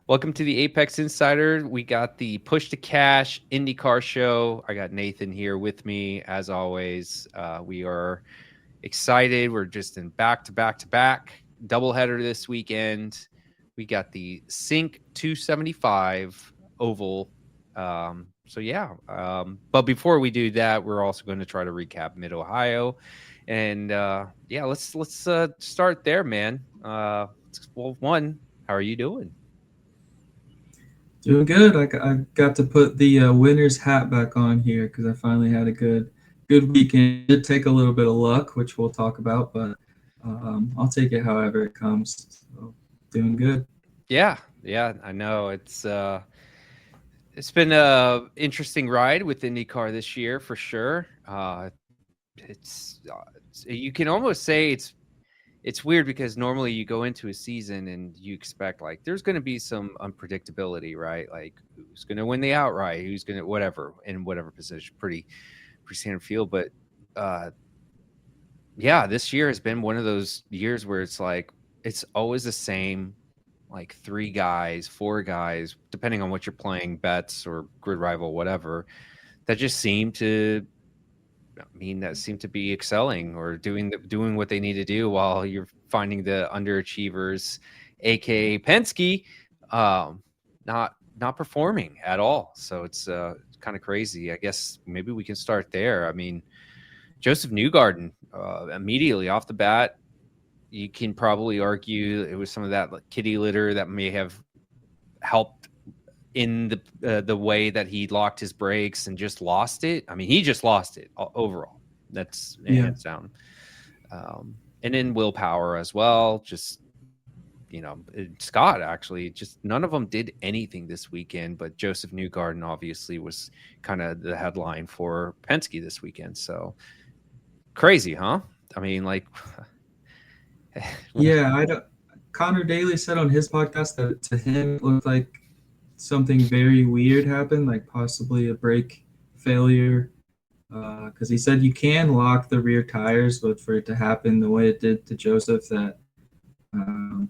Welcome to the Apex Insider. We got the Push to Cash Indycar show. I got Nathan here with me as always. We are excited. We're just in back-to-back doubleheader this weekend. We got the Synk 275 oval. But before we do that, we're also going to try to recap Mid Ohio, and let's start there, man. One, how are you doing? Doing good. I got to put the winner's hat back on here because I finally had a good weekend. It did take a little bit of luck, which we'll talk about, but I'll take it however it comes. So, doing good. Yeah, I know it's been a interesting ride with IndyCar this year for sure. You can almost say it's weird because normally you go into a season and you expect like there's going to be some unpredictability, right? Like who's going to win the outright, who's going to whatever in whatever position, pretty standard field. But uh, yeah, this year has been one of those years where it's like it's always the same, like three guys, four guys, depending on what you're playing, bets or grid rival, whatever, that just seem to be excelling or doing what they need to do while you're finding the underachievers, aka Penske, um, not performing at all. So it's kind of crazy. I guess maybe we can start there. I mean, Joseph Newgarden, immediately off the bat, you can probably argue it was some of that kitty litter that may have helped in the way that he locked his brakes and just lost it. I mean, he just lost it overall. That's Yeah. hands down. And then willpower as well. Just Scott actually just none of them did anything this weekend, but Joseph Newgarden obviously was kind of the headline for Penske this weekend. So crazy, huh? I mean, like, Yeah, I don't. Connor Daly said on his podcast that to him it looked like something very weird happened, like possibly a brake failure. Because he said you can lock the rear tires, but for it to happen the way it did to Joseph, that um,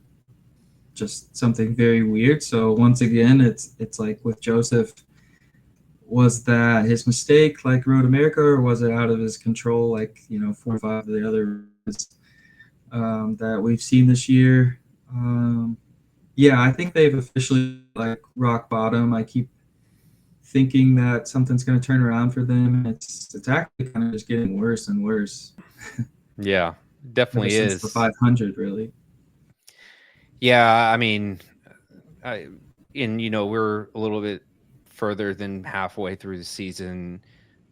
just something very weird. So once again, it's like with Joseph, was that his mistake, like Road America, or was it out of his control, like 4 or 5 of the other that we've seen this year? Yeah, I think they've officially like rock bottom. I keep thinking that something's going to turn around for them. It's actually kind of just getting worse and worse yeah, ever definitely since the is. 500, really. Yeah, I mean, I, we're a little bit further than halfway through the season.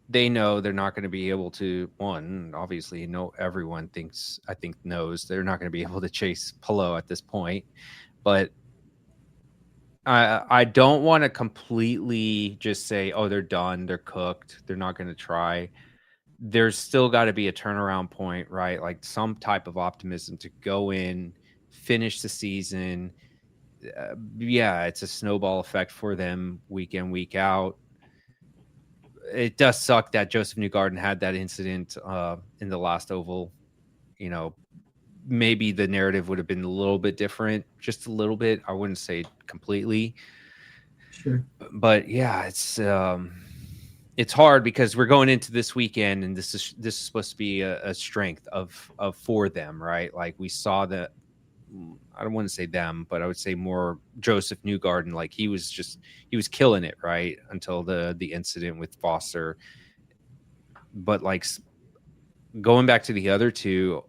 They know they're not going to be able to. One, obviously, everyone knows they're not going to be able to chase Pillow at this point. But I don't want to completely just say, oh, they're done, they're cooked, they're not going to try. There's still got to be a turnaround point, right? Like some type of optimism to go in, finish the season. Yeah, it's a snowball effect for them week in, week out. It does suck that Joseph Newgarden had that incident in the last oval. You know, maybe the narrative would have been a little bit different, just a little bit. I wouldn't say completely, Sure. but yeah, it's hard because we're going into this weekend, and this is supposed to be a strength of for them, right? Like we saw that. I don't want to say them, but I would say more Joseph Newgarden. Like he was killing it right until the incident with Foster. But like going back to the other two,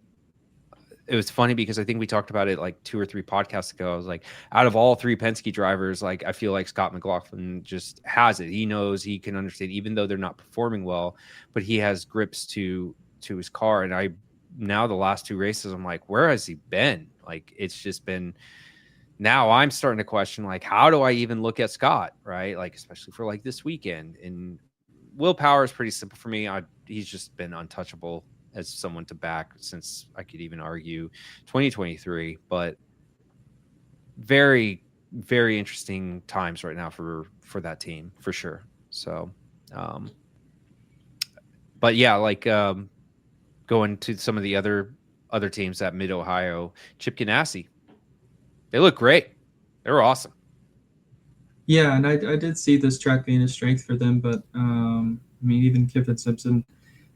it was funny because I think we talked about it like 2 or 3 podcasts ago. I was like, out of all three Penske drivers, like I feel like Scott McLaughlin just has it. He knows, he can understand, even though they're not performing well, but he has grips to his car. And I now the last 2 races, I'm like, where has he been? Like it's just been. Now I'm starting to question like, how do I even look at Scott, right? Like especially for like this weekend. And willpower is pretty simple for me. He's just been untouchable as someone to back since I could even argue 2023. But very, very interesting times right now for that team for sure. So, um, but yeah, like going to some of the other teams at Mid Ohio, Chip Ganassi, they look great. They were awesome. Yeah, and I did see this track being a strength for them, but I mean, even Kiffin Simpson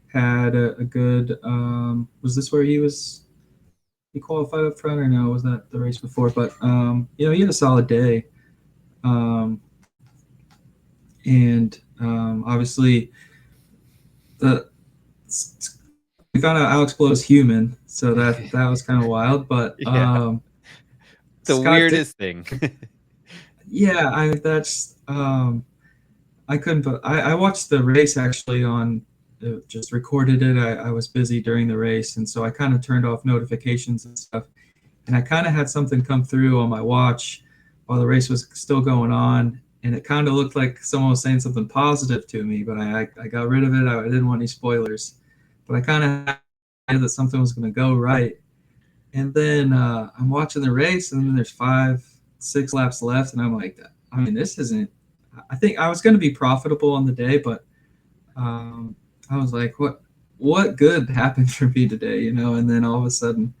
had a good. Was this where he qualified up front, or no? Was that the race before? But he had a solid day, um, and obviously the we found out Alex Blow is human, so that was kind of wild. But Yeah, the Scott Dixon, weirdest thing. yeah, I that's I couldn't. I watched the race actually on. Just recorded it. I was busy during the race, and so I kind of turned off notifications and stuff. And I kind of had something come through on my watch while the race was still going on, and it kind of looked like someone was saying something positive to me, but I got rid of it. I didn't want any spoilers, but I kind of had that something was going to go right. And then I'm watching the race, and then there's 5, 6 laps left, and I'm like, I mean, this isn't. I think I was going to be profitable on the day, but um, I was like, what good happened for me today, And then all of a sudden,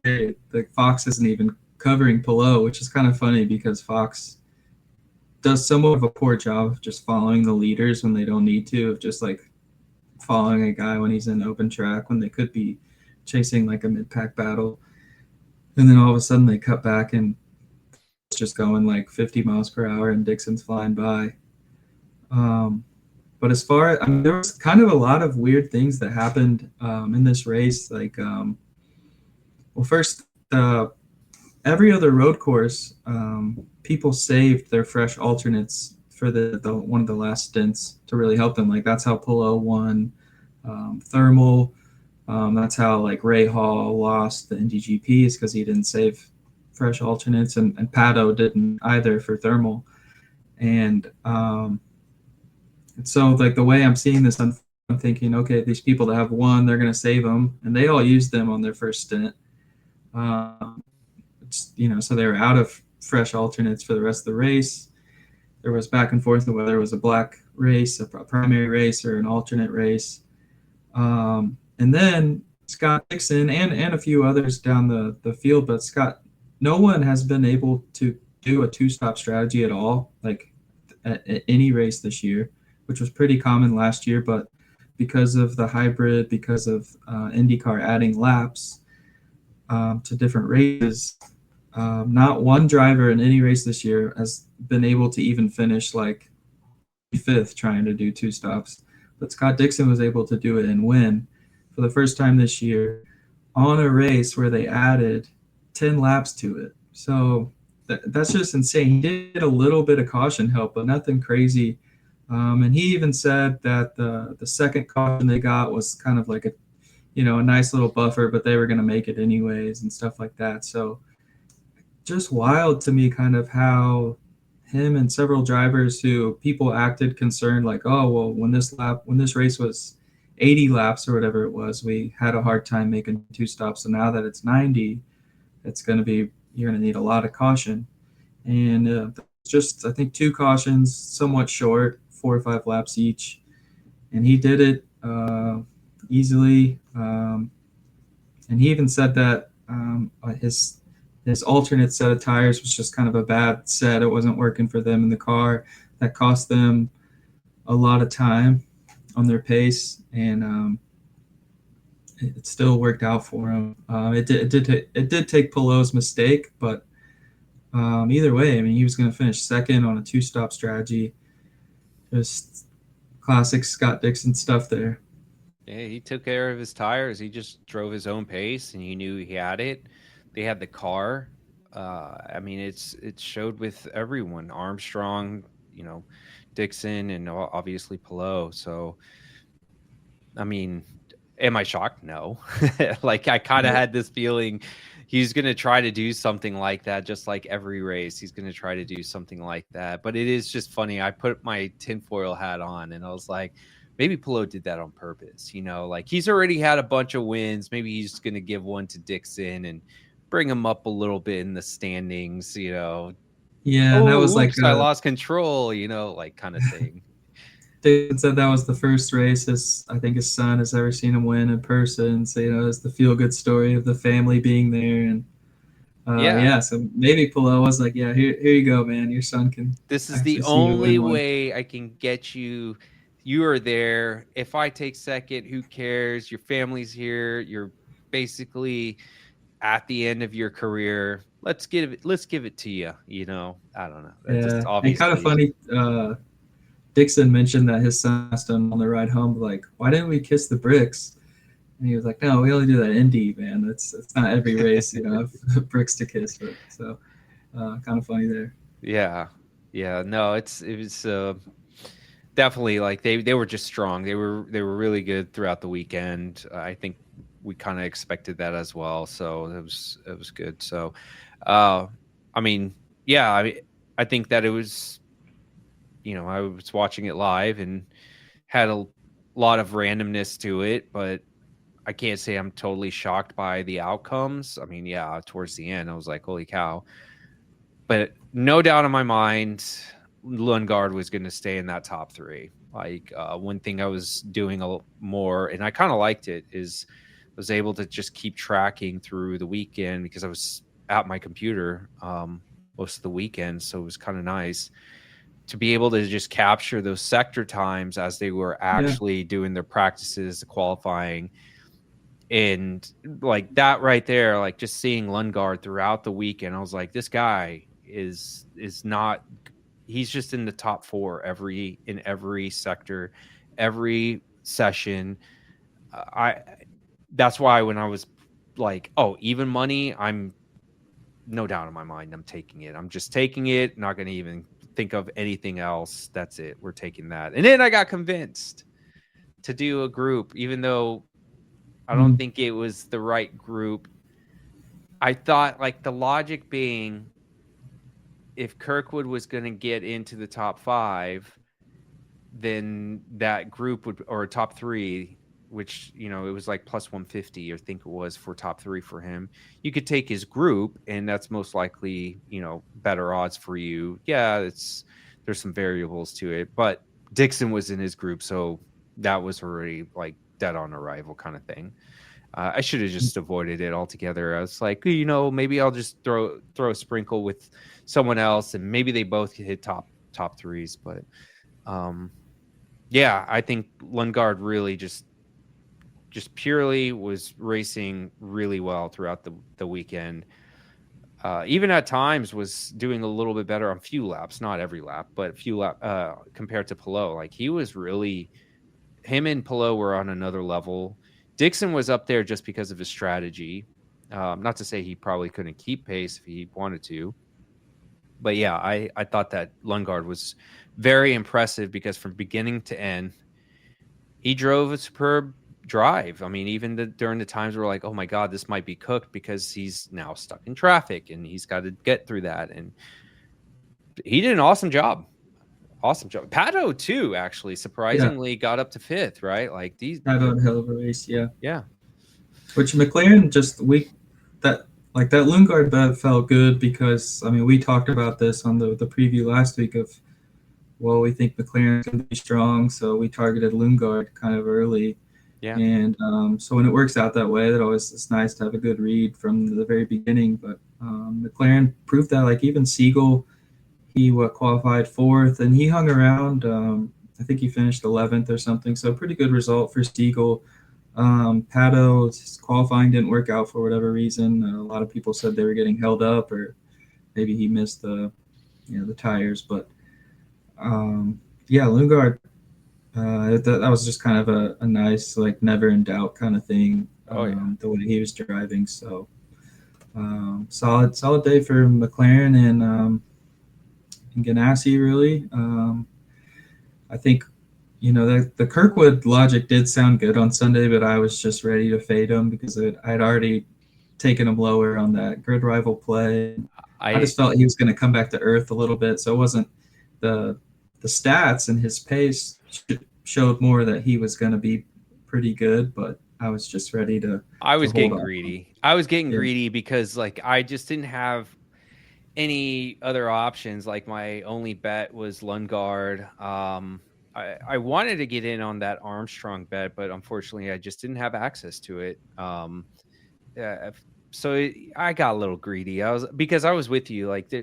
hey, the Fox isn't even covering Pillow, which is kind of funny because Fox does somewhat of a poor job of just following the leaders when they don't need to, of just like following a guy when he's in open track when they could be chasing like a mid pack battle. And then all of a sudden they cut back and it's just going like 50 miles per hour and Dixon's flying by. Um, but as far, I mean, there was kind of a lot of weird things that happened in this race. Like, well, first, every other road course, people saved their fresh alternates for the one of the last stints to really help them. Like that's how Polo won Thermal. That's how like Ray Hall lost the NDGPs because he didn't save fresh alternates, and Pato didn't either for Thermal. And so like the way I'm seeing this, I'm thinking, okay, these people that have won, they're going to save them, and they all used them on their first stint. So they were out of fresh alternates for the rest of the race. There was back and forth of whether it was a black race, a primary race, or an alternate race. And then Scott Dixon and a few others down the field, but no one has been able to do a two-stop strategy at all, like at any race this year, which was pretty common last year, but because of the hybrid, because of IndyCar adding laps to different races, not one driver in any race this year has been able to even finish like fifth trying to do two stops. But Scott Dixon was able to do it and win for the first time this year on a race where they added 10 laps to it. So that's just insane. He did a little bit of caution help, but nothing crazy. And he even said that the second caution they got was kind of like a nice little buffer, but they were going to make it anyways and stuff like that. So just wild to me kind of how him and several drivers who people acted concerned like, oh well, when this race was 80 laps or whatever it was, we had a hard time making two stops. So now that it's 90, you're going to need a lot of caution. And just I think two cautions, somewhat short, 4 or 5 laps each, and he did it easily. And he even said that his alternate set of tires was just kind of a bad set. It wasn't working for them in the car. That cost them a lot of time on their pace, and it still worked out for him. It did take Pelot's mistake, but either way, I mean, he was going to finish second on a two-stop strategy. Just classic Scott Dixon stuff there. Yeah, he took care of his tires. He just drove his own pace, and he knew he had it. They had the car. I mean, it showed with everyone. Armstrong, Dixon, and obviously Pelot. So, I mean, am I shocked? No. Like I kind of had this feeling he's going to try to do something like that, just like every race. He's going to try to do something like that. But it is just funny. I put my tinfoil hat on, and I was like, maybe Pelot did that on purpose. Like he's already had a bunch of wins. Maybe he's going to give one to Dixon and bring him up a little bit in the standings. Yeah, and that was Oh, like oops, I lost control. Like kind of thing. Dixon said that was the first race I think his son has ever seen him win in person. So it's the feel good story of the family being there, and Yeah. Yeah, so maybe Pillow was like, yeah, here you go, man. Your son can This is the actually see you only win one. way I can get you. You are there. If I take second, who cares? Your family's here. You're basically at the end of your career. Let's give it to you. You know, I don't know. That just Yeah, and kind of obviously. funny. Dixon mentioned that his son asked him on the ride home, like, "Why didn't we kiss the bricks?" And he was like, "No, we only do that in Indy, man. It's not every race, have bricks to kiss." But so kind of funny there. Yeah. Yeah. No, it was definitely like they were just strong. They were really good throughout the weekend. I think we kind of expected that as well. So it was good. So uh I mean, yeah, I think that it was, I was watching it live and had a lot of randomness to it, but I can't say I'm totally shocked by the outcomes. I mean, yeah, towards the end I was like, holy cow. But no doubt in my mind, Lundgaard was going to stay in that top three. Like one thing I was doing more, and I kind of liked it, is I was able to just keep tracking through the weekend because I was at my computer most of the weekend, so it was kind of nice to be able to just capture those sector times as they were Yeah, actually doing their practices, the qualifying, and like that right there, like just seeing Lundgaard throughout the weekend, I was like, this guy is not. He's just in the top four in every sector, every session. I That's why when I was like, oh, even money, I'm no doubt in my mind, I'm taking it. I'm just taking it. Not going to even think of anything else. That's it. We're taking that. And then I got convinced to do a group, even though I don't mm, think it was the right group. I thought like the logic being if Kirkwood was going to get into the top five, then that group would, or top three, which, it was like plus 150, I think it was for top three for him. You could take his group, and that's most likely, better odds for you. Yeah, there's some variables to it, but Dixon was in his group, so that was already like dead on arrival kind of thing. I should have just avoided it altogether. I was like, maybe I'll just throw a sprinkle with someone else, and maybe they both hit top threes. But yeah, I think Lundgaard really just purely was racing really well throughout the weekend. Even at times was doing a little bit better on few laps, not every lap, but few lap compared to Pelot. Like he was really, him and Pelot were on another level. Dixon was up there just because of his strategy. Not to say he probably couldn't keep pace if he wanted to, but yeah, I thought that Lundgaard was very impressive because from beginning to end, he drove a superb drive. I mean, even during the times where we're like, oh my God, this might be cooked because he's now stuck in traffic and he's got to get through that. And he did an awesome job. Awesome job. Pato, too, actually, yeah, surprisingly got up to fifth, right? Like these, had a hell of a race. Yeah, yeah. which McLaren just we that like that Lundgaard bet felt good because I mean we talked about this on the preview last week of well we think McLaren's going to be strong, so we targeted Lundgaard kind of early. Yeah. And so when it works out that way, that always it's nice to have a good read from the very beginning. But McLaren proved that, like even Siegel, he qualified fourth, and he hung around. I think he finished 11th or something. So pretty good result for Siegel. Pato's qualifying didn't work out for whatever reason. A lot of people said they were getting held up, or maybe he missed the tires. But yeah, Lundgaard that was just kind of a nice, like, never in doubt kind of thing, Oh, yeah. the way he was driving. So solid day for McLaren and Ganassi, really. I think, the Kirkwood logic did sound good on Sunday, but I was just ready to fade him because I'd already taken him lower on that GridRival play. I I just felt he was going to come back to earth a little bit. So it wasn't the stats and his pace showed more that he was going to be pretty good, but I was just ready to I was hold getting on. greedy. I was getting Yeah, greedy because like I just didn't have any other options. Like my only bet was Lundgaard. I wanted to get in on that Armstrong bet, but unfortunately I just didn't have access to it. Yeah, I got a little greedy. Because I was with you, like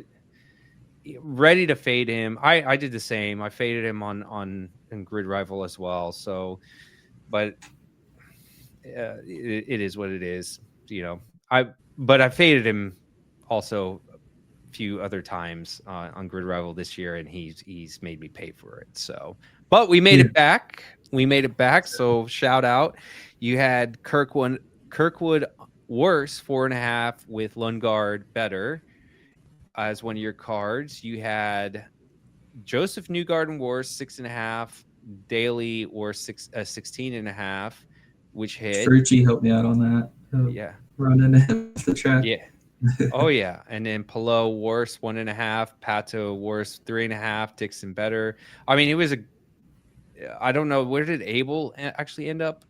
ready to fade him. I did the same. I faded him on in GridRival as well. So, but it is what it is. But I faded him also a few other times on GridRival this year, and he's made me pay for it. So, but we made it back. So shout out. You had Kirkwood worse 4.5 with Lundgaard better as one of your cards. You had Joseph Newgarden worse 6.5, Daly worse 16.5, which hit. Ferrucci helped me out on that. Yeah, running off the track. Yeah. Oh yeah, and then Pelot worse 1.5, Pato worse 3.5, Dixon better. I mean, it was I don't know, where did Abel actually end up?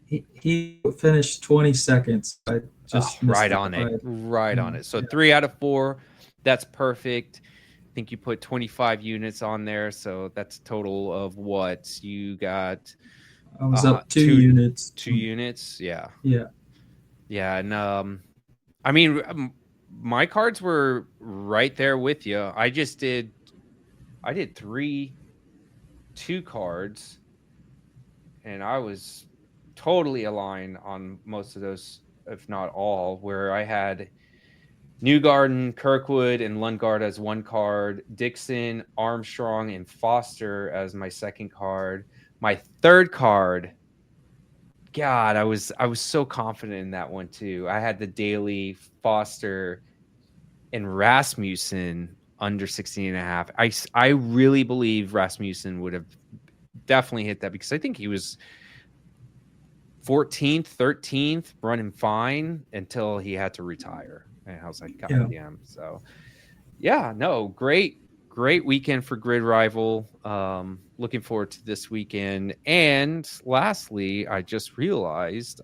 He finished 20 seconds. I just right on it. Right on it. So 3 out of 4, that's perfect. I think you put 25 units on there, so that's a total of what you got. I was up 2 units. 2 units, yeah. Yeah. Yeah, and I mean, my cards were right there with you. I did 2 cards, and I was totally aligned on most of those, if not all, where I had Newgarden, Kirkwood, and Lundgaard as one card, Dixon, Armstrong, and Foster as my second card. My third card, God, I was so confident in that one too. I had the Daly, Foster, and Rasmussen under 16.5. I really believe Rasmussen would have definitely hit that, because I think he was 14th, 13th, running fine until he had to retire. And I was like, God damn. So, yeah, no, great weekend for GridRival. Looking forward to this weekend. And lastly, I just realized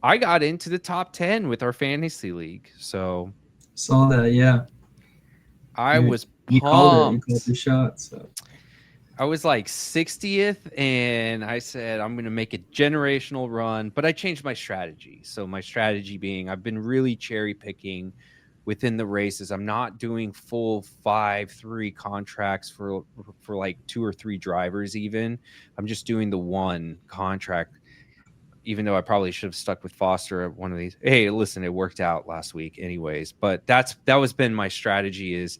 I got into the top 10 with our fantasy league. So saw that, yeah. I was pumped. You called the shot. So I was like 60th, and I said I'm going to make a generational run, but I changed my strategy. So my strategy being, I've been really cherry picking within the races. I'm not doing full 5-3 contracts for like 2 or 3 drivers even. I'm just doing the one contract, even though I probably should have stuck with Foster at one of these. Hey, listen, it worked out last week anyways, but that was been my strategy. Is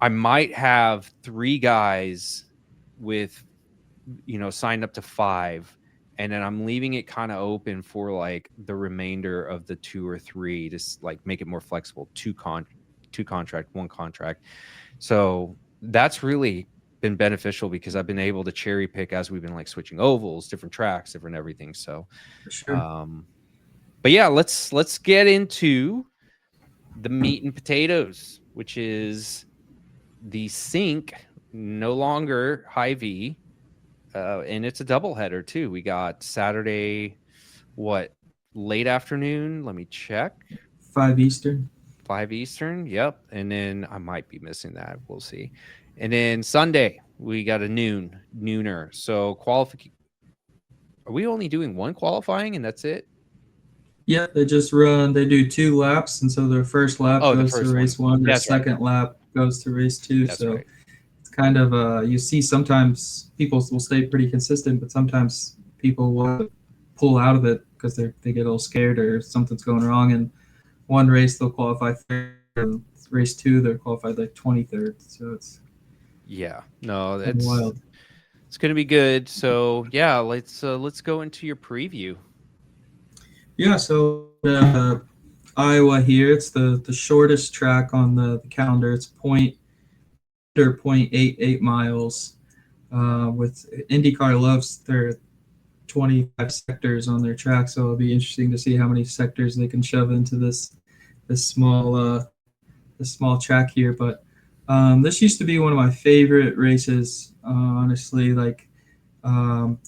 I might have 3 guys with, signed up to 5, and then I'm leaving it kind of open for like the remainder of the 2 or 3 to like make it more flexible. 2 contract, 1 contract. So that's really been beneficial, because I've been able to cherry pick as we've been like switching ovals, different tracks, different everything. So, sure. But yeah, let's get into the meat and potatoes, which is the Synk, no longer high V, and it's a doubleheader too. We got Saturday, late afternoon? Let me check. 5 Eastern. 5 Eastern, yep. And then I might be missing that. We'll see. And then Sunday, we got a nooner. So are we only doing 1 qualifying and that's it? Yeah, they do 2 laps, and so their first lap goes to race 1, their second lap goes to race 2. That's so right. It's kind of you see sometimes people will stay pretty consistent, but sometimes people will pull out of it because they get a little scared or something's going wrong. And one race they'll qualify 3rd, and race 2 they're qualified like 23rd. So it's that's wild. It's going to be good. So yeah, let's go into your preview. Yeah, so Iowa here, it's the shortest track on the calendar. It's 0.88 miles. With Indycar loves their 25 sectors on their track, so it'll be interesting to see how many sectors they can shove into this small track here. But this used to be one of my favorite races, honestly. Like,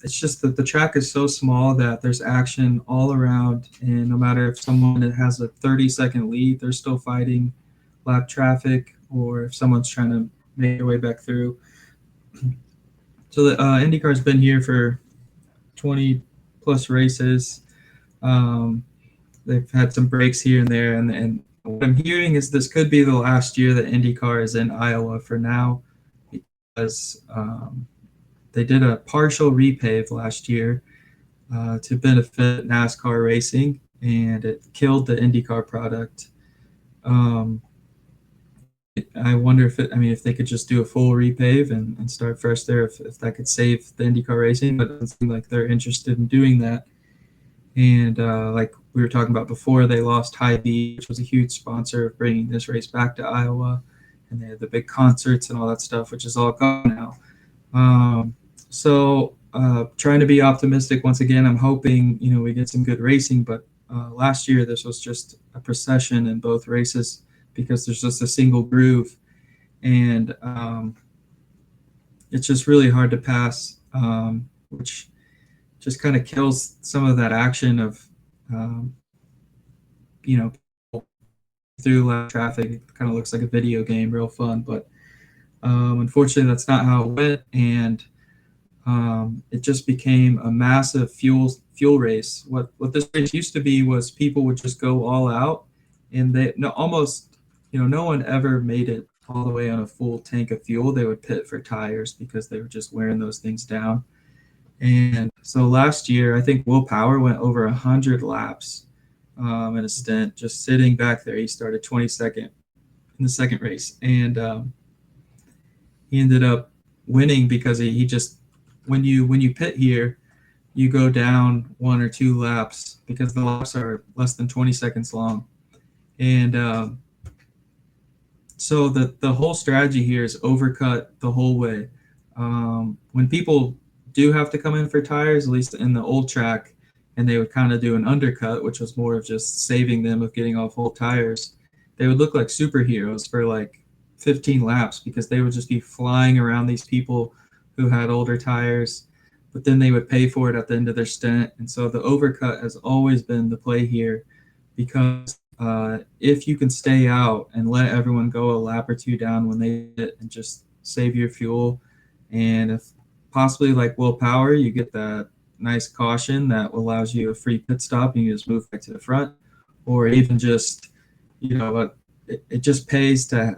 it's just that the track is so small that there's action all around, and no matter if someone has a 30-second lead, they're still fighting lap traffic, or if someone's trying to make their way back through. So the IndyCar's been here for 20 plus races. they've had some breaks here and there, and what I'm hearing is this could be the last year that IndyCar is in Iowa for now, because they did a partial repave last year to benefit NASCAR racing, and it killed the IndyCar product. Um, I wonder if they could just do a full repave and start fresh there, if that could save the IndyCar racing, but it doesn't seem like they're interested in doing that. And like we were talking about before, they lost Hy-Vee, which was a huge sponsor of bringing this race back to Iowa, and they had the big concerts and all that stuff, which is all gone now. So trying to be optimistic once again. I'm hoping we get some good racing, but last year this was just a procession in both races because there's just a single groove, and it's just really hard to pass, which just kind of kills some of that action of um, you know through traffic. It kind of looks like a video game, real fun, but unfortunately that's not how it went, and it just became a massive fuel race. What this race used to be was people would just go all out, and they no almost no one ever made it all the way on a full tank of fuel. They would pit for tires because they were just wearing those things down. And so last year, I think Will Power went over 100 laps in a stint, just sitting back there. He started 22nd in the second race, and he ended up winning because he just when you pit here, you go down 1 or 2 laps because the laps are less than 20 seconds long, and so the whole strategy here is overcut the whole way. When people do have to come in for tires, at least in the old track, and they would kind of do an undercut, which was more of just saving them of getting off whole tires, they would look like superheroes for like 15 laps because they would just be flying around these people who had older tires, but then they would pay for it at the end of their stint. And so the overcut has always been the play here, because if you can stay out and let everyone go a lap or two down when they hit and just save your fuel, and if possibly like Will Power, you get that nice caution that allows you a free pit stop and you just move back to the front, or even just it just pays to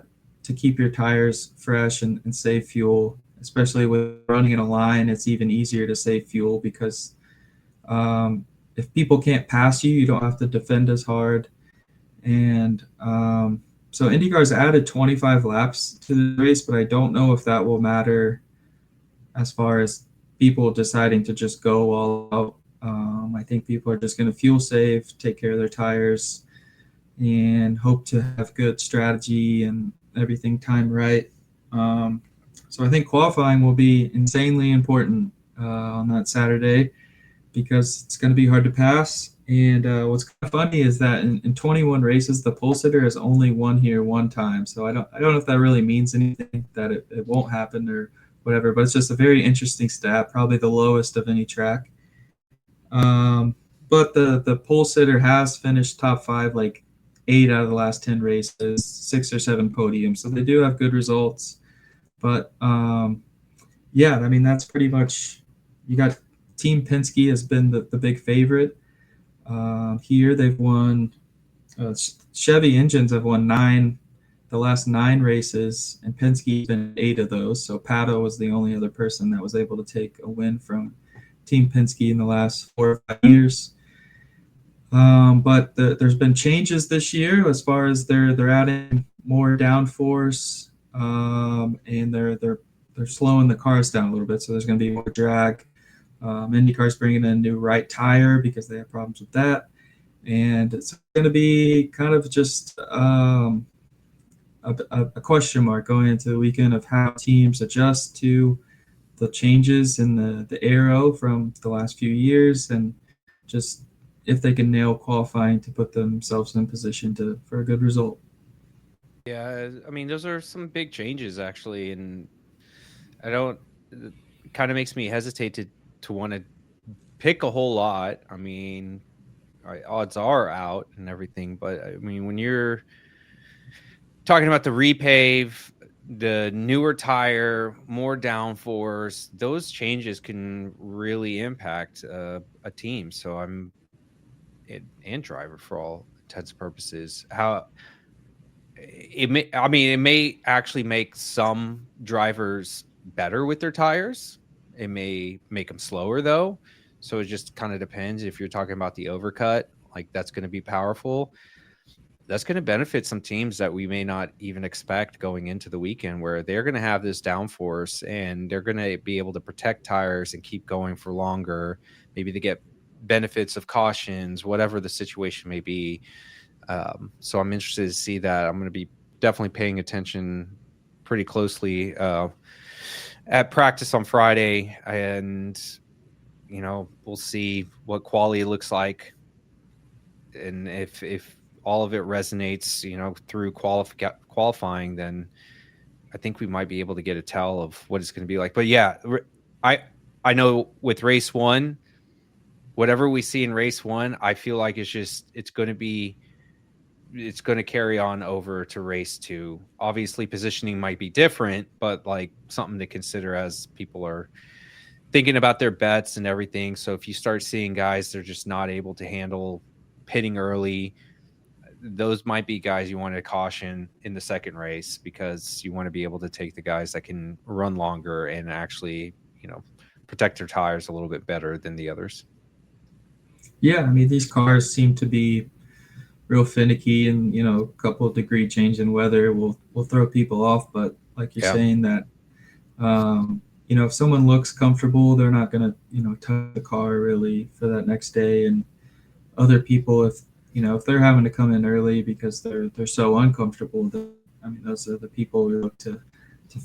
keep your tires fresh and save fuel, especially with running in a line. It's even easier to save fuel because if people can't pass you, you don't have to defend as hard. And so IndyCar's added 25 laps to the race, but I don't know if that will matter as far as people deciding to just go all out. I think people are just going to fuel save, take care of their tires, and hope to have good strategy and everything timed right. So I think qualifying will be insanely important on that Saturday because it's going to be hard to pass. And what's kind of funny is that in 21 races, the pole sitter has only won here one time. So I don't know if that really means anything, that it won't happen or whatever, but it's just a very interesting stat, probably the lowest of any track. But the pole sitter has finished top five like 8 out of the last 10 races, 6 or 7 podiums. So they do have good results. But yeah, I mean, that's pretty much, you got Team Penske has been the big favorite. Here they've won, Chevy engines have won the last 9 races, and Penske's been 8 of those. So Pato was the only other person that was able to take a win from Team Penske in the last 4 or 5 years. But there's been changes this year as far as they're adding more downforce, and they're slowing the cars down a little bit. So there's going to be more drag. IndyCar's bringing in a new right tire because they have problems with that, and it's going to be kind of just a question mark going into the weekend of how teams adjust to the changes in the aero from the last few years, and just if they can nail qualifying to put themselves in position for a good result. Yeah, I mean, those are some big changes actually, and I don't. It kind of makes me hesitate to want to pick a whole lot. I mean, odds are out and everything, but I mean, when you're talking about the repave, the newer tire, more downforce, those changes can really impact a team. So and driver for all intents and purposes. How it may, I mean, it may actually make some drivers better with their tires. It may make them slower though. So it just kind of depends. If you're talking about the overcut, like that's going to be powerful. That's going to benefit some teams that we may not even expect going into the weekend, where they're going to have this downforce and they're going to be able to protect tires and keep going for longer. Maybe they get benefits of cautions, whatever the situation may be. So I'm interested to see that. I'm going to be definitely paying attention pretty closely at practice on Friday, and we'll see what quality looks like, and if all of it resonates, through qualifying, then I think we might be able to get a tell of what it's going to be like. But yeah, I know with race one, whatever we see in race one, I feel like it's going to carry on over to race two. Obviously, positioning might be different, but like something to consider as people are thinking about their bets and everything. So if you start seeing guys, they're just not able to handle pitting early, those might be guys you want to caution in the second race, because you want to be able to take the guys that can run longer and actually, protect their tires a little bit better than the others. Yeah, I mean, these cars seem to be real finicky, and a couple of degree change in weather will throw people off. But like you're saying, that if someone looks comfortable, they're not gonna touch the car really for that next day. And other people, if they're having to come in early because they're so uncomfortable, those are the people we look to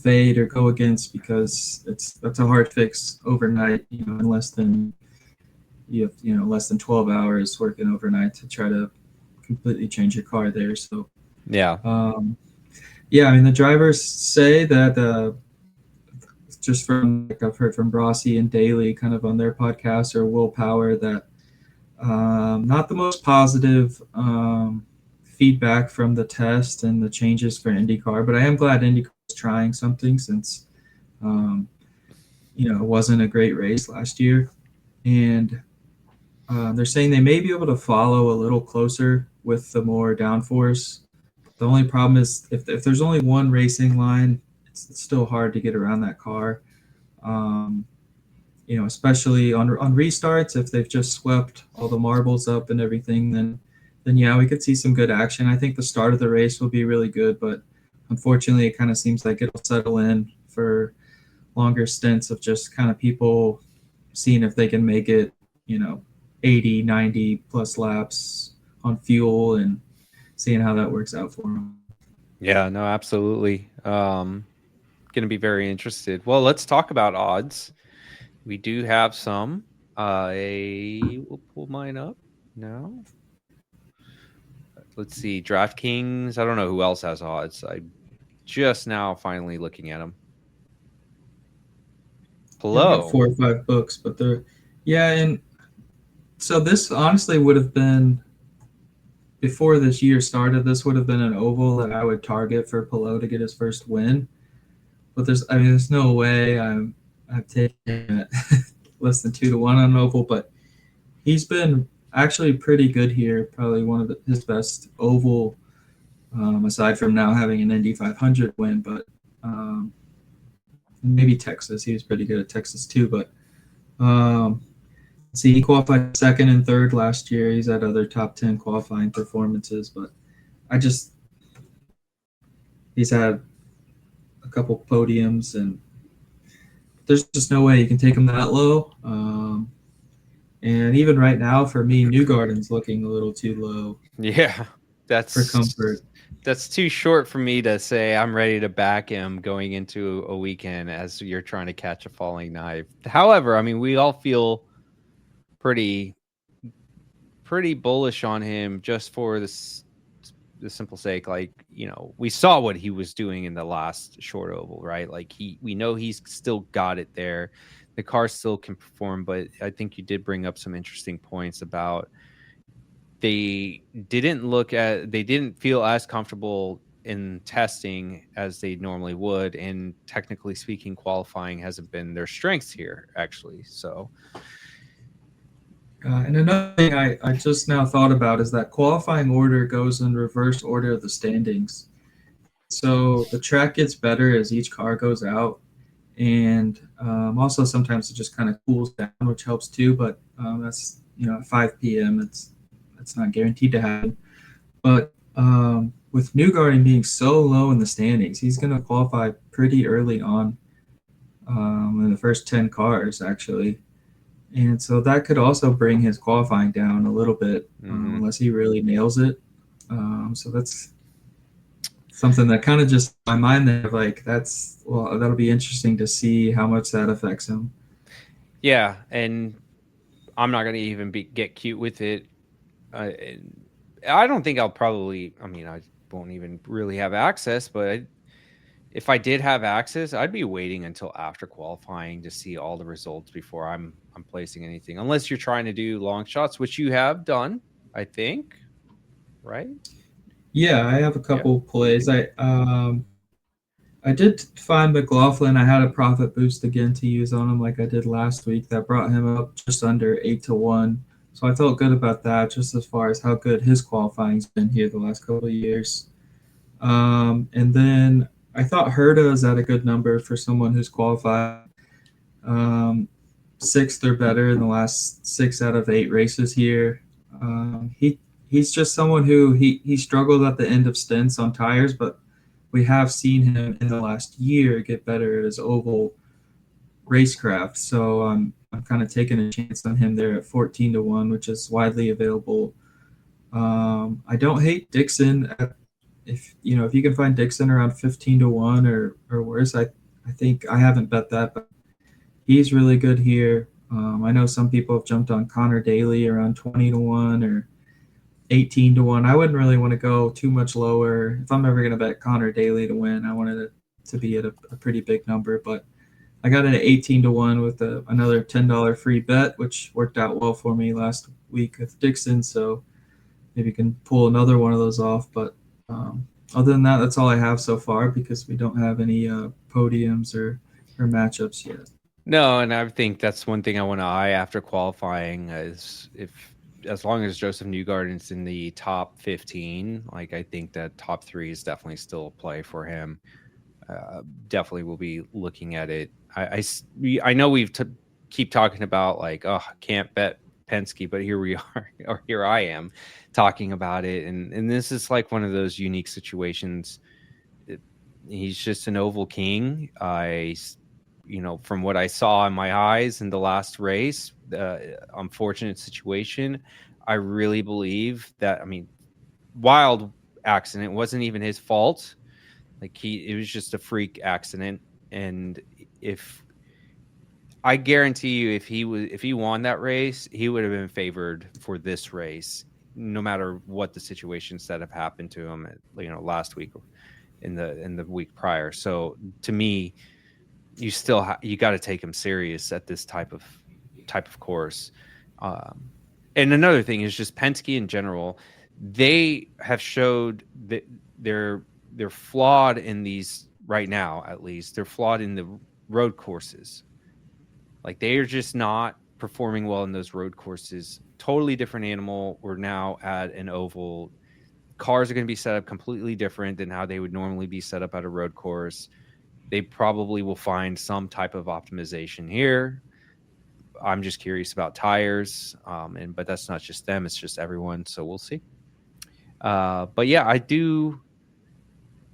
fade or go against, because that's a hard fix overnight. In less than less than 12 hours working overnight to try to completely change your car there. So yeah, the drivers say that just from like I've heard from Rossi and Daly kind of on their podcast, or Willpower, that not the most positive feedback from the test and the changes for IndyCar. But I am glad IndyCar is trying something, since it wasn't a great race last year. And they're saying they may be able to follow a little closer with the more downforce. The only problem is if there's only one racing line, it's still hard to get around that car. Especially on restarts, if they've just swept all the marbles up and everything, then yeah, we could see some good action. I think the start of the race will be really good, but unfortunately, it kind of seems like it'll settle in for longer stints of just kind of people seeing if they can make it, 80, 90 plus laps on fuel, and seeing how that works out for them. Yeah, no, absolutely. Going to be very interested. Well, let's talk about odds. We do have some. We'll pull mine up now. Let's see. DraftKings. I don't know who else has odds. I just now finally looking at them. Hello. Yeah, I've got 4 or 5 books, but and so this honestly would have been, before this year started, this would have been an oval that I would target for Palou to get his first win. But there's no way I've taken it less than 2-1 on an oval. But he's been actually pretty good here, probably one of his best oval, aside from now having an Indy 500 win. But maybe Texas, he was pretty good at Texas too. But see, he qualified second and third last year. He's had other top 10 qualifying performances, but he's had a couple podiums, and there's just no way you can take him that low. And even right now, for me, Newgarden's looking a little too low. Yeah, that's for comfort. That's too short for me to say I'm ready to back him going into a weekend as you're trying to catch a falling knife. However, I mean, we all feel pretty bullish on him, just for the simple sake, like, we saw what he was doing in the last short oval, right? Like we know he's still got it there. The car still can perform, but I think you did bring up some interesting points about they didn't feel as comfortable in testing as they normally would, and technically speaking, qualifying hasn't been their strengths here, actually. So And another thing I just now thought about is that qualifying order goes in reverse order of the standings. So the track gets better as each car goes out, and also sometimes it just kind of cools down, which helps too. But that's at 5 p.m. It's not guaranteed to happen. But with Newgarden being so low in the standings, he's going to qualify pretty early on in the first 10 cars actually, and so that could also bring his qualifying down a little bit unless he really nails it. So that's something that kind of just my mind there, like that'll be interesting to see how much that affects him. Yeah, and I'm not going to even get cute with it. I don't think I'll probably. I mean, I won't even really have access, but if I did have access, I'd be waiting until after qualifying to see all the results before I'm placing anything. Unless you're trying to do long shots, which you have done, I think, right? Yeah, I have a Yeah. couple plays. I did find McLaughlin. I had a profit boost again to use on him like I did last week. That brought him up just under 8-1. So I felt good about that, just as far as how good his qualifying's been here the last couple of years. And then I thought Herta is at a good number for someone who's qualified um, sixth or better in the last 6 out of 8 races here. He's just someone who he struggled at the end of stints on tires, but we have seen him in the last year get better at his oval racecraft. So I'm kind of taking a chance on him there at 14-1, which is widely available. I don't hate Dixon. If you can find Dixon around 15-1 or worse, I think I haven't bet that, but he's really good here. I know some people have jumped on Connor Daly around 20-1 or 18-1. I wouldn't really want to go too much lower. If I'm ever going to bet Connor Daly to win, I wanted it to be at a pretty big number. But I got it at 18-1 with another $10 free bet, which worked out well for me last week with Dixon. So maybe you can pull another one of those off. But other than that, that's all I have so far because we don't have any podiums or matchups yet. No, and I think that's one thing I want to eye after qualifying is if as long as Joseph Newgarden's in the top 15, like I think that top 3 is definitely still a play for him. Definitely will be looking at it. I know keep talking about like, oh, can't bet Penske, but here we are, or here I am talking about it. And this is like one of those unique situations. He's just an oval king. From what I saw in my eyes in the last race, unfortunate situation. I really believe that, I mean, wild accident wasn't even his fault. Like it was just a freak accident. And if I guarantee you, if he won that race, he would have been favored for this race, no matter what the situations that have happened to him, last week in the week prior. So to me, you still you got to take him serious at this type of course. And another thing is just Penske in general. They have showed that they're flawed in these right now. At least they're flawed in the road courses. Like they are just not performing well in those road courses. Totally different animal. We're now at an oval. Cars are going to be set up completely different than how they would normally be set up at a road course. They probably will find some type of optimization here. I'm just curious about tires, but that's not just them; it's just everyone. So we'll see. But yeah, I do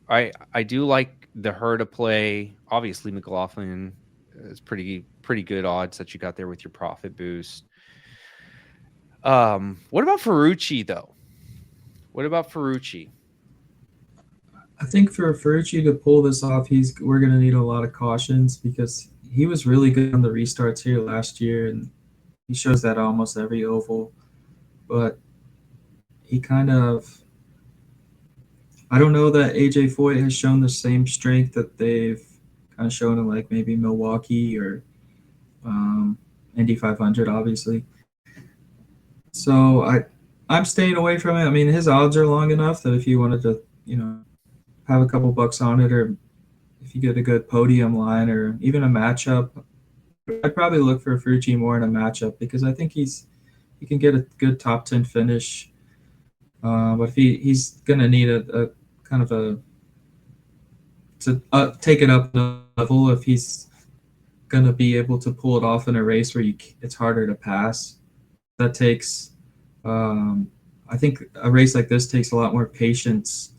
like the Herta play. Obviously, McLaughlin is pretty good odds that you got there with your profit boost. What about Ferrucci though? What about Ferrucci? I think for Ferrucci to pull this off, we're going to need a lot of cautions because he was really good on the restarts here last year, and he shows that almost every oval. But he kind of, I don't know that AJ Foyt has shown the same strength that they've kind of shown in like maybe Milwaukee or Indy 500, obviously. So I'm staying away from it. I mean, his odds are long enough that if you wanted to, have a couple bucks on it, or if you get a good podium line or even a matchup, I'd probably look for Ferrucci more in a matchup because I think he's he can get a good top 10 finish. But if he's gonna need a kind of a to take it up a level if he's gonna be able to pull it off in a race where it's harder to pass. That takes, I think, a race like this takes a lot more patience,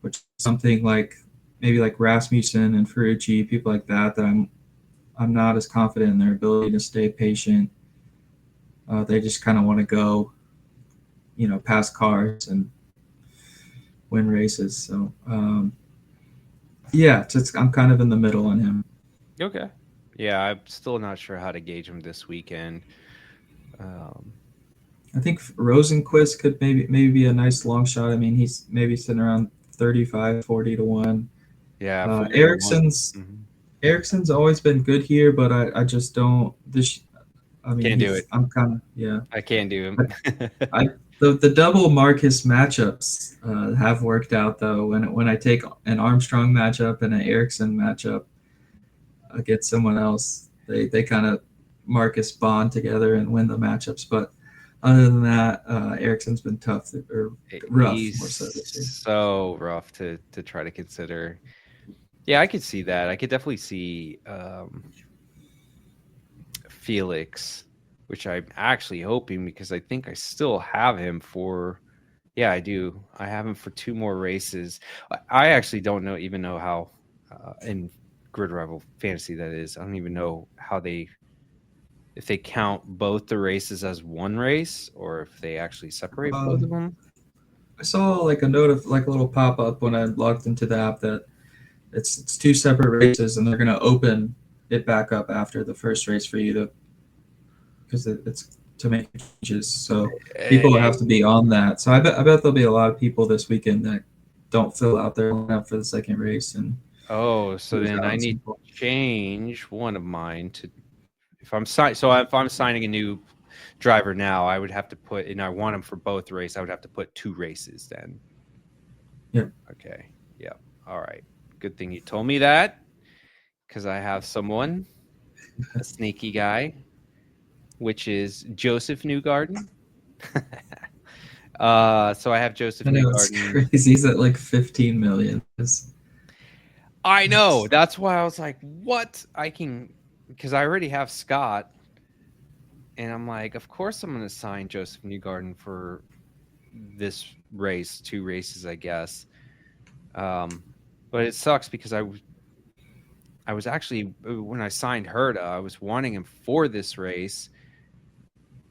which is something like maybe like Rasmussen and Ferrucci, people like that. That I'm not as confident in their ability to stay patient. They just kind of want to go, pass cars and win races. So yeah, I'm kind of in the middle on him. Okay. Yeah, I'm still not sure how to gauge him this weekend. I think Rosenquist could maybe be a nice long shot. I mean, he's maybe sitting around 35, 40 to 1. Yeah, 40 to 1. Ericsson's Mhm. Ericsson's always been good here, but I just don't this. I mean, Can't do it. I'm kind of yeah. I can't do I, him. I the double Marcus matchups have worked out though. When I take an Armstrong matchup and an Ericsson matchup against someone else, they kind of Marcus bond together and win the matchups. But other than that, Ericsson's been tough or rough He's more so this year. so rough to try to consider. Yeah, I could see that. I could definitely see Felix, which I'm actually hoping because I think I still have him for. Yeah, I do. I have him for 2 more races. I actually don't even know how in GridRival Fantasy that is. I don't even know how if they count both the races as one race or if they actually separate both of Um, them. I saw like a note of like a little pop up when I logged into the app that it's two separate races and they're going to open it back up after the first race for you to because it's to make changes. So people have to be on that. So I bet there'll be a lot of people this weekend that don't fill out their lineup for the second race and Oh, so lose then out I on some need to points. change one of mine to if I'm signing a new driver now, I would have to put and I want them for both races. I would have to put 2 races then. Yeah. Okay. Yeah. All right. Good thing you told me that because I have someone, a sneaky guy, which is Joseph Newgarden. So I have Joseph I know it's Newgarden. crazy. He's at like 15 million. I know. That's That's why I was like, what? Because I already have Scott. And I'm like, of course I'm going to sign Joseph Newgarden for this race, 2 races, I guess. But it sucks because I was actually when I signed Herta, I was wanting him for this race,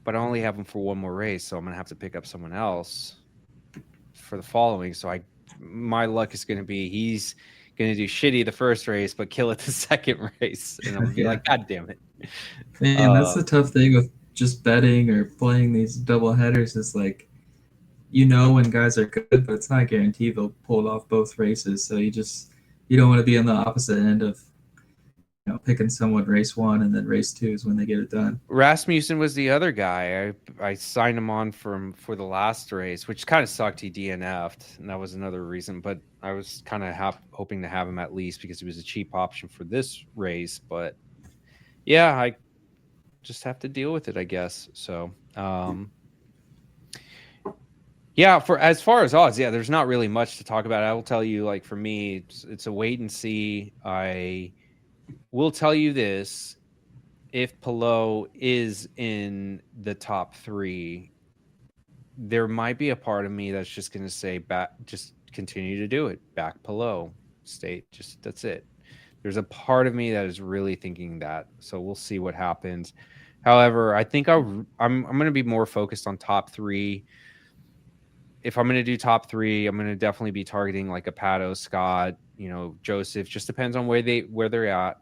but I only have him for 1 more race, so I'm gonna have to pick up someone else for the following. So my luck is gonna be he's gonna do shitty the first race, but kill it the second race, and I'm gonna be yeah. like, God damn it. Man, that's the tough thing with just betting or playing these double headers is like when guys are good, but it's not guaranteed they'll pull off both races. So you don't want to be on the opposite end of picking someone race one and then race two is when they get it done. Rasmussen was the other guy. I signed him on for the last race, which kind of sucked. He DNF'd, and that was another reason. But I was kind of hoping to have him at least because he was a cheap option for this race. But yeah, I just have to deal with it, I guess. So yeah, for as far as odds, yeah, there's not really much to talk about. I will tell you, like for me, it's a wait and see. I will tell you this. If Pillow is in the top 3, there might be a part of me that's just going to say just continue to do it. Back Pillow state. Just that's it. There's a part of me that is really thinking that. So we'll see what happens. However, I think I'm going to be more focused on top 3. If I'm going to do top 3, I'm going to definitely be targeting like a Pato, Scott, Joseph. Just depends on where they're at,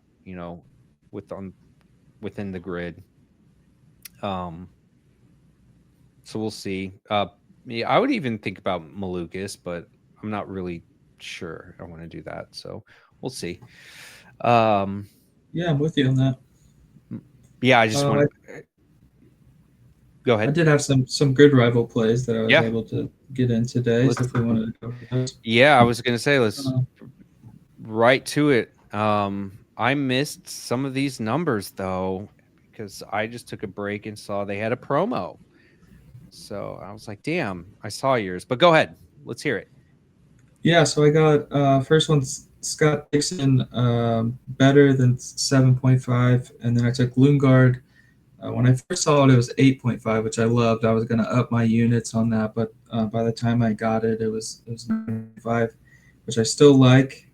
within the grid. So we'll see. Yeah, I would even think about Malukas, but I'm not really sure I want to do that. So we'll see. Um, Yeah, I'm with you on that. yeah, I just Uh, want I, to go I ahead. did have some good rival plays that I was Yeah, able to get in today. So let's. if we wanted to go over those. Yeah, I was gonna say let's Uh, right to it. I missed some of these numbers though because I just took a break and saw they had a promo. So I was like, damn, I saw yours. But go ahead. Let's hear it. Yeah, so I got first one's Scott Dixon, better than 7.5, and then I took Lundgaard. When I first saw it, it was 8.5, which I loved. I was going to up my units on that, but by the time I got it, it was 9.5, which I still like.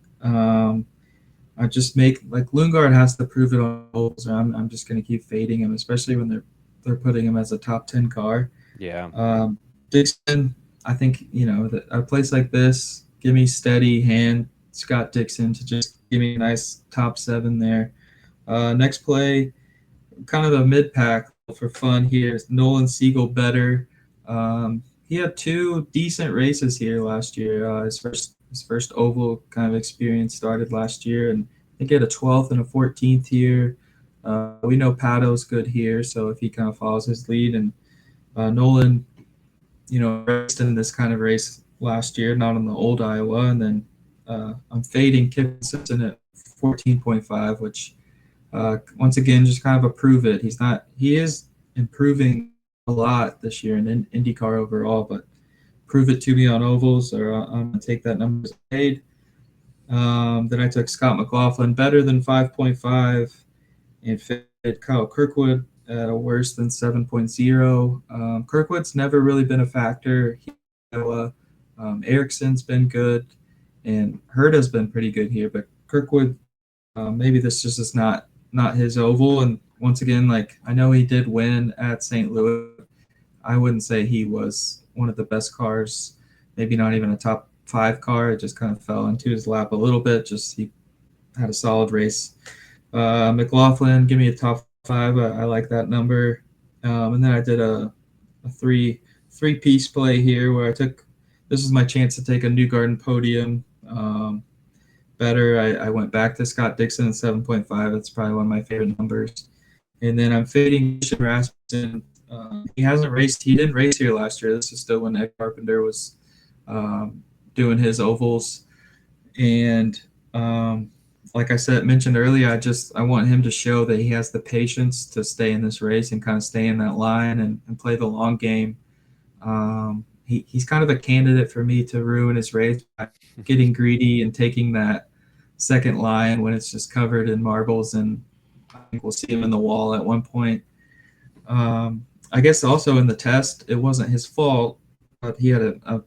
I just make like Lundgaard has to prove it on goals, or I'm just going to keep fading him, especially when they're putting him as a top 10 car. Yeah. Dixon, I think a place like this, give me steady hand Scott Dixon to just give me a nice top 7 there. Next play, kind of a mid pack for fun here. Nolan Siegel better. He had two decent races here last year. His first oval kind of experience started last year, and I think he had a 12th and a 14th here. We know Pato's good here, so if he kind of follows his lead, and Nolan, raced in this kind of race last year, not on the old Iowa, and then I'm fading Kip Simpson at 14.5, which once again, just kind of a prove it. He is improving a lot this year in IndyCar overall, but prove it to me on ovals, or I'm going to take that number as paid. Then I took Scott McLaughlin, better than 5.5, and fit Kyle Kirkwood at a worse than 7.0. Kirkwood's never really been a factor. Ericsson's been good, and Herta's been pretty good here, but Kirkwood, maybe this just is not his oval. And once again, like I know he did win at St. Louis. I wouldn't say he was one of the best cars. Maybe not even a top 5 car. It just kind of fell into his lap a little bit. Just he had a solid race. McLaughlin, give me a top 5. I like that number. And then I did a three-piece play here where this is my chance to take a Newgarden podium. Better. I went back to Scott Dixon at 7.5. That's probably one of my favorite numbers. And then I'm fading Rasmussen. He hasn't raced. He didn't race here last year. This is still when Ed Carpenter was doing his ovals. And like I mentioned earlier, I want him to show that he has the patience to stay in this race and kind of stay in that line and play the long game. He's kind of a candidate for me to ruin his race by getting greedy and taking that second line when it's just covered in marbles, and I think we'll see him in the wall at one point. I guess also in the test, it wasn't his fault, but he had a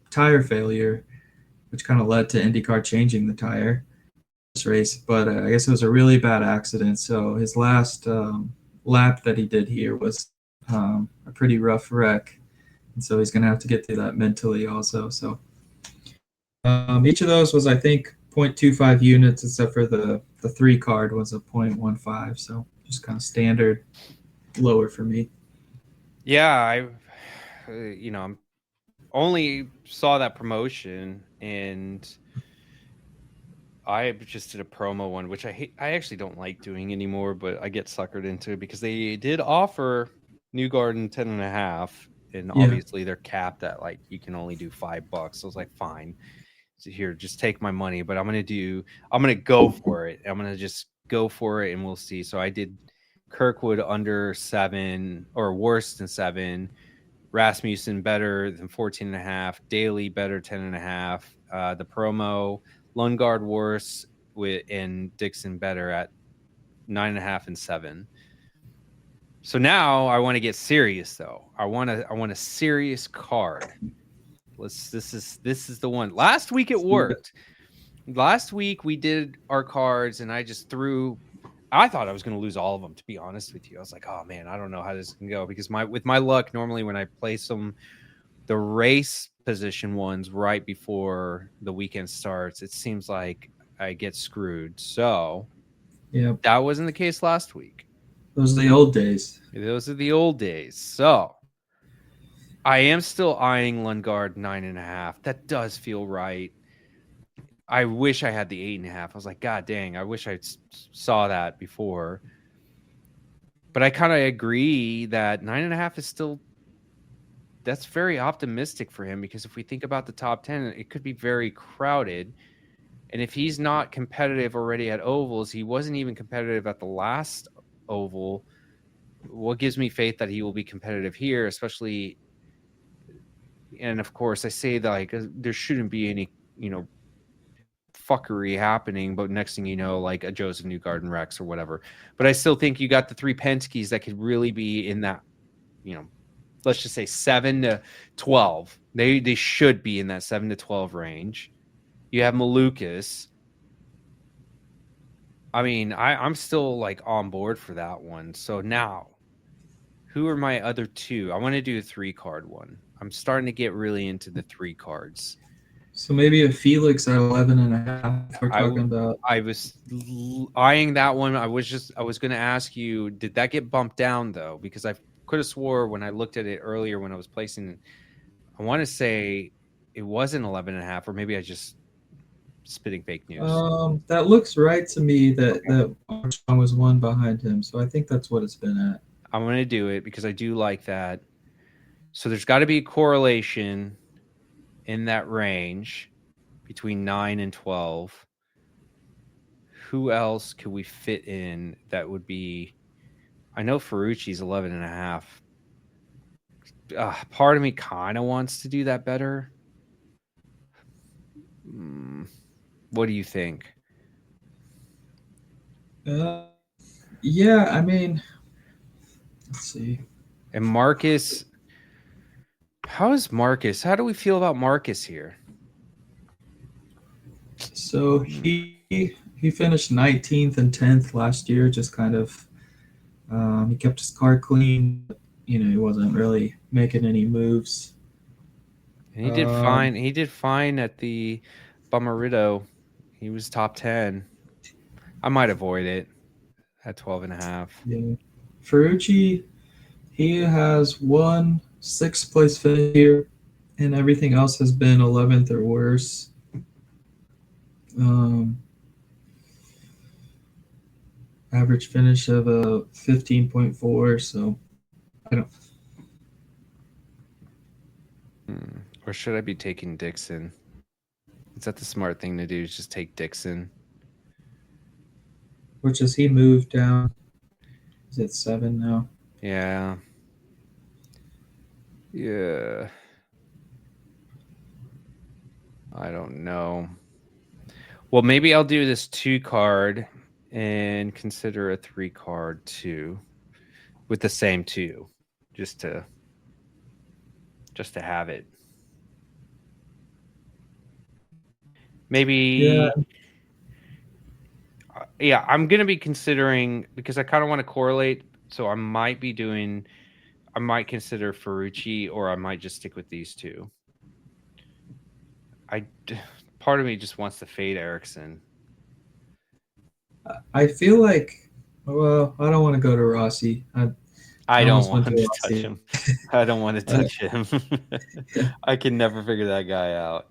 tire failure, which kind of led to IndyCar changing the tire this race. But I guess it was a really bad accident. So his last lap that he did here was a pretty rough wreck. And so he's going to have to get through that mentally also. So each of those was, I think, 0.25 units, except for the 3 card was a 0.15. So just kind of standard lower for me. Yeah, I'm only saw that promotion, and I just did a promo one, which I hate. I actually don't like doing anymore, but I get suckered into it because they did offer Newgarden 10.5, and obviously they're capped at like you can only do $5. So I was like, fine, so here, just take my money. But I'm gonna go for it. I'm gonna just go for it, and we'll see. So I did Kirkwood under 7 or worse than 7. Rasmussen better than 14.5. Daly better 10.5. The promo Lundgaard worse and Dixon better at 9.5 and 7. So now I want to get serious though. I want a serious card. This is the one. Last week it worked. Last week we did our cards and I just threw. I thought I was going to lose all of them, to be honest with you. I was like, oh man, I don't know how this can go, because with my luck, normally when I place the race position ones right before the weekend starts, it seems like I get screwed. So that wasn't the case last week. Those are the old days. Those are the old days. So I am still eyeing Lundgaard 9.5. That does feel right. I wish I had the 8.5. I was like, God dang, I wish I saw that before. But I kind of agree that 9.5 is still, that's very optimistic for him, because if we think about the top 10, it could be very crowded. And if he's not competitive already at ovals, he wasn't even competitive at the last oval. what gives me faith that he will be competitive here, especially, and of course I say that like there shouldn't be any, fuckery happening, but next thing you know, like a Joseph Newgarden Rex or whatever. But I still think you got the 3 Penske's that could really be in that, let's just say 7 to 12. They should be in that 7 to 12 range. You have Malukas. I mean, I'm still like on board for that one. So now, who are my other two? I want to do a 3-card one. I'm starting to get really into the 3 cards. So maybe a Felix at 11.5. We're talking about. I was eyeing that one. I was going to ask you, did that get bumped down though? Because I could have swore when I looked at it earlier when I was placing, I want to say it wasn't 11.5, or maybe I just spitting fake news. That looks right to me that Armstrong was one behind him. So I think that's what it's been at. I'm going to do it because I do like that. So there's got to be a correlation in that range between 9 and 12. Who else could we fit in that would be? I know Ferrucci's 11.5. Part of me kind of wants to do that better. What do you think? Yeah, I mean, let's see. And Marcus, how is Marcus? How do we feel about Marcus here? So he finished 19th and 10th last year. Just kind of, he kept his car clean. But, he wasn't really making any moves. And he did fine. He did fine at the Bummerito. He was top 10. I might avoid it at 12.5. Yeah. Ferrucci, he has won 6th place finish here, and everything else has been 11th or worse. Average finish of a 15.4. So I don't. Or should I be taking Dixon? Is that the smart thing to do? Is just take Dixon? Which is he moved down? Is it 7 now? Yeah. Yeah. I don't know. Well, maybe I'll do this 2-card and consider a 3-card too, with the same 2, just to have it. Maybe. Yeah, I'm gonna be considering, because I kind of want to correlate. So I might consider Ferrucci, or I might just stick with these 2. Part of me just wants to fade Ericsson. I feel like, well, I don't want to go to Rossi. I don't want to touch him. I don't want to touch him. I can never figure that guy out.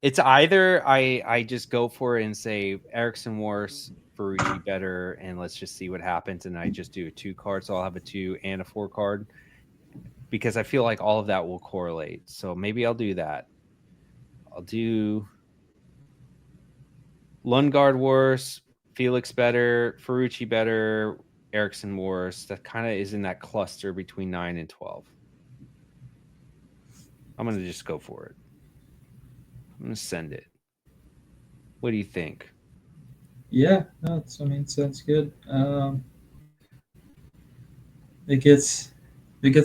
It's either I just go for it and say Ericsson worse, Ferrucci better, and let's just see what happens. And I just do a 2-card, so I'll have a 2 and a 4-card, because I feel like all of that will correlate. So maybe I'll do that. I'll do Lundgaard worse, Felix better, Ferrucci better, Ericsson worse. That kind of is in that cluster between 9 and 12. I'm going to just go for it. I'm going to send it. What do you think? Yeah, no, sounds good. It gets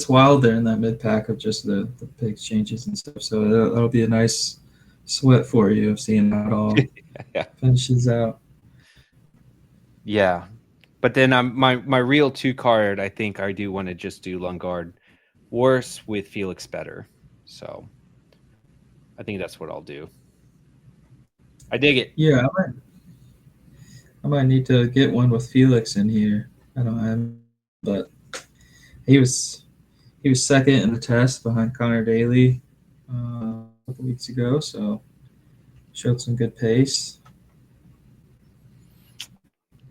wild there in that mid pack of just the big changes and stuff. So that'll be a nice sweat for you of seeing how it all finishes out. Yeah, but then my real 2-card, I think I do want to just do Lundgaard worse with Felix better. So I think that's what I'll do. I dig it. Yeah, I might need to get one with Felix in here. I don't have, but he was second in the test behind Connor Daly a couple weeks ago, so showed some good pace.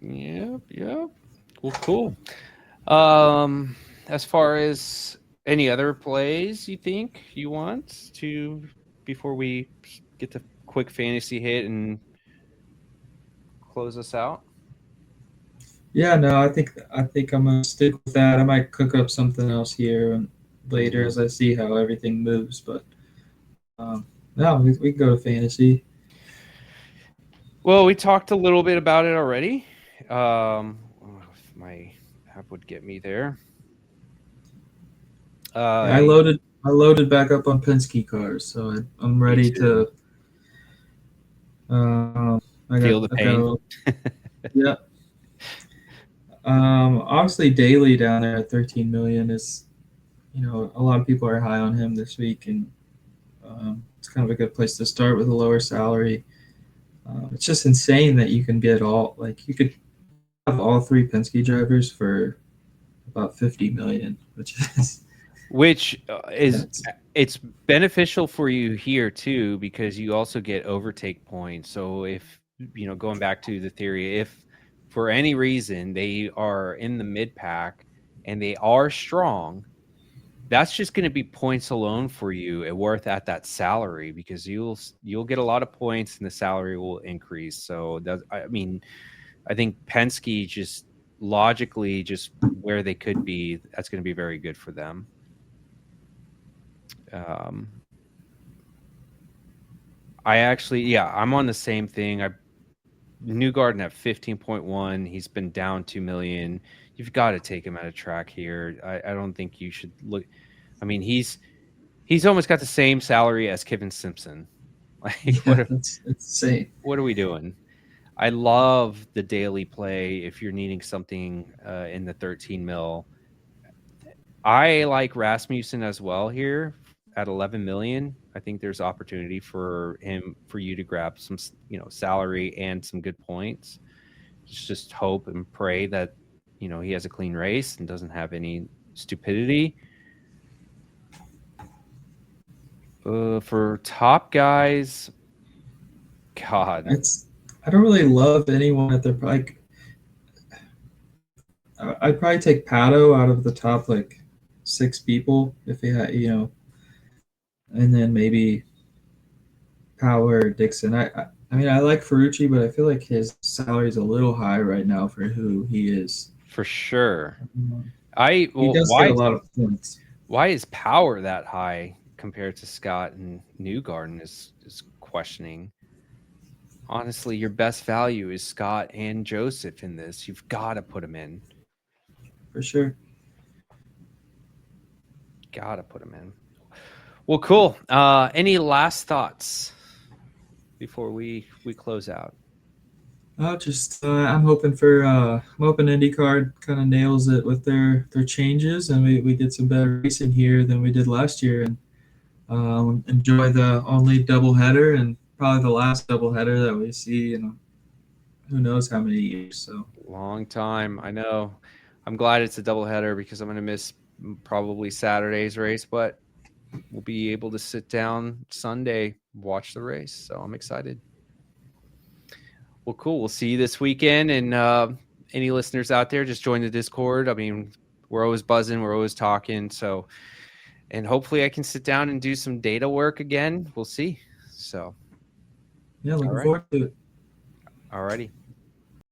Yep. Well, cool. As far as any other plays you think you want to, before we get the quick fantasy hit and close us out? Yeah, no, I think I'm gonna stick with that. I might cook up something else here and later Mhm. as I see how everything moves. But um, no, we can go to fantasy. Well, we talked a little bit about it already. If my app would get me there. Yeah, Uh, I loaded back up on Penske cars, so I'm Me ready too. to. Um, Feel the I've got pain. a yeah. Obviously, Daly down there at 13 million is, a lot of people are high on him this week, and it's kind of a good place to start with a lower salary. It's just insane that you can get you could have all three Penske drivers for about 50 million, which is Which is nuts. it's beneficial for you here too because you also get overtake points. So if going back to the theory, if for any reason they are in the mid pack and they are strong, that's just going to be points alone for you at worth at that salary because you'll get a lot of points and the salary will increase. So I mean, I think Penske just logically just where they could be, that's going to be very good for them. Um, I actually, yeah, I'm on the same thing. Newgarden at 15.1. He's been down 2 million. You've got to take him out of track here. I don't think you should look. I mean, he's almost got the same salary as Kevin Simpson. Like, Yeah, that's insane. what are we doing? I love the daily play if you're needing something in the 13 mil. I like Rasmussen as well here at 11 million. I think there's opportunity for you to grab some, salary and some good points. Just hope and pray that, he has a clean race and doesn't have any stupidity. For top guys, God, It's I don't really love anyone at their like. I'd probably take Pato out of the top like six people if he had, and then maybe Power or Dixon. I mean, I like Ferrucci, but I feel like his salary is a little high right now for who he is. for sure. He Well, does get a lot of points. why is power that high compared to Scott and Newgarden is questioning. Honestly, your best value is Scott and Joseph in this. You've got to put them in. For sure. Got to put them in. Well, cool. Any last thoughts before we close out? Just I'm hoping IndyCar kind of nails it with their changes, and we did some better racing here than we did last year, and enjoy the only doubleheader and probably the last doubleheader that we see in who knows how many years. So Long time. I know. I'm glad it's a doubleheader because I'm going to miss probably Saturday's race, but we'll be able to sit down Sunday, watch the race. So I'm excited. Well, cool. We'll see you this weekend. And any listeners out there, just join the Discord. I mean, we're always buzzing, we're always talking. So, and hopefully I can sit down and do some data work again. We'll see. So, yeah, all looking right. forward to it. All righty.